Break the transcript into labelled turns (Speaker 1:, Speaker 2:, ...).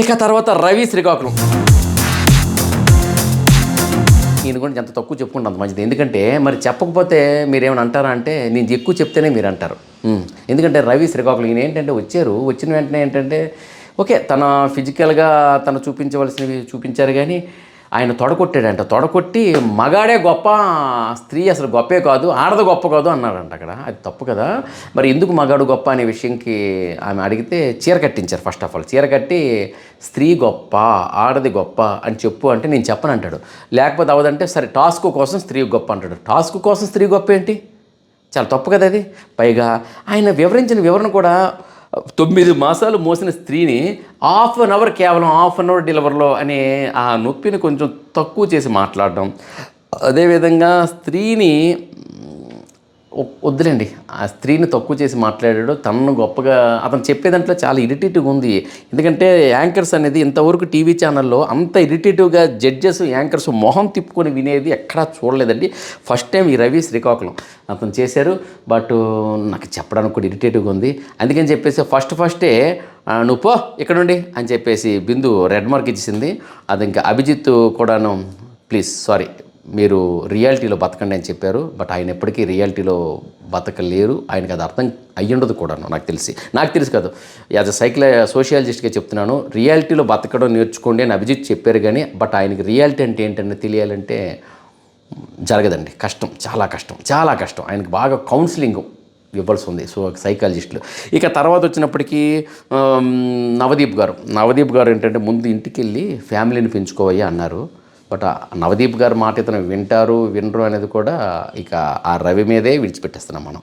Speaker 1: ఇక తర్వాత రవి శ్రీకాకుళం. ఈయన గురించి ఎంత తక్కువ చెప్పుకుంటే అంత మంచిది. ఎందుకంటే మరి చెప్పకపోతే మీరేమైనా అంటారా అంటే నేను ఎక్కువ చెప్తేనే మీరు అంటారు. ఎందుకంటే రవి శ్రీకాకుళం ఈయన ఏంటంటే వచ్చిన వెంటనే ఏంటంటే ఓకే, తన ఫిజికల్గా తను చూపించవలసినవి చూపించారు, కానీ ఆయన తొడగొట్టాడంట. తొడగొట్టి మగాడే గొప్ప, స్త్రీ అసలు గొప్పే కాదు, ఆడది గొప్ప కాదు అన్నాడంట. అక్కడ అది తప్పు కదా. మరి ఎందుకు మగాడు గొప్ప అనే విషయంకి ఆమె అడిగితే చీర కట్టించారు. ఫస్ట్ ఆఫ్ ఆల్ చీర కట్టి స్త్రీ గొప్ప, ఆడది గొప్ప అని చెప్పు అంటే నేను చెప్పను అంటాడు. లేకపోతే అవదంటే సరే టాస్క్ కోసం స్త్రీ గొప్ప అంటాడు. టాస్క్ కోసం స్త్రీ గొప్ప ఏంటి? చాలా తప్పు కదా అది. పైగా ఆయన వివరించిన వివరణ కూడా 9 మాసాలు మోసిన స్త్రీని కేవలం హాఫ్ అన్ అవర్ డెలివరీలో అనే ఆ నొప్పిని కొంచెం తక్కువ చేసి మాట్లాడడం. అదేవిధంగా స్త్రీని వద్దులేండి, ఆ స్త్రీని తక్కువ చేసి మాట్లాడాడు. తనను గొప్పగా అతను చెప్పేదాంట్లో చాలా ఇరిటేటివ్గా ఉంది. ఎందుకంటే యాంకర్స్ అనేది ఇంతవరకు టీవీ ఛానల్లో అంత ఇరిటేటివ్గా జడ్జెస్ యాంకర్స్ మొహం తిప్పుకొని వినేది ఎక్కడా చూడలేదండి. ఫస్ట్ టైం ఈ రవి శ్రీకాకుళం అతను చేశారు. బట్ నాకు చెప్పడానికి కూడా ఇరిటేటివ్గా ఉంది. అందుకని చెప్పేసి ఫస్టే నువ్వు పో ఇక్కడ నుండి అని చెప్పేసి బిందు రెడ్ మార్క్ ఇచ్చేసింది. అది ఇంకా అభిజిత్ కూడాను ప్లీజ్ సారీ మీరు రియాలిటీలో బతకండి అని చెప్పారు. బట్ ఆయన ఎప్పటికీ రియాలిటీలో బతకలేరు. ఆయనకి అది అర్థం అయ్యుండదు కూడాను. నాకు తెలుసు కాదు, యాజ్ అ సోషియాలజిస్ట్గా చెప్తున్నాను. రియాలిటీలో బతకడం నేర్చుకోండి అని అభిజిత్ చెప్పారు, కానీ బట్ ఆయనకి రియాలిటీ అంటే ఏంటని తెలియాలంటే జరగదండి. కష్టం, చాలా కష్టం. ఆయనకి బాగా కౌన్సిలింగ్ ఇవ్వాల్సి ఉంది సైకాలజిస్టులు. ఇక తర్వాత వచ్చినప్పటికీ నవదీప్ గారు ఏంటంటే ముందు ఇంటికి వెళ్ళి ఫ్యామిలీని పెంచుకోవయ్యా అన్నారు. బట్ నవదీప్ గారి మాట ఇతను వినరు అనేది కూడా ఇక ఆ రవి మీదే విడిచిపెట్టేస్తున్నాం మనం.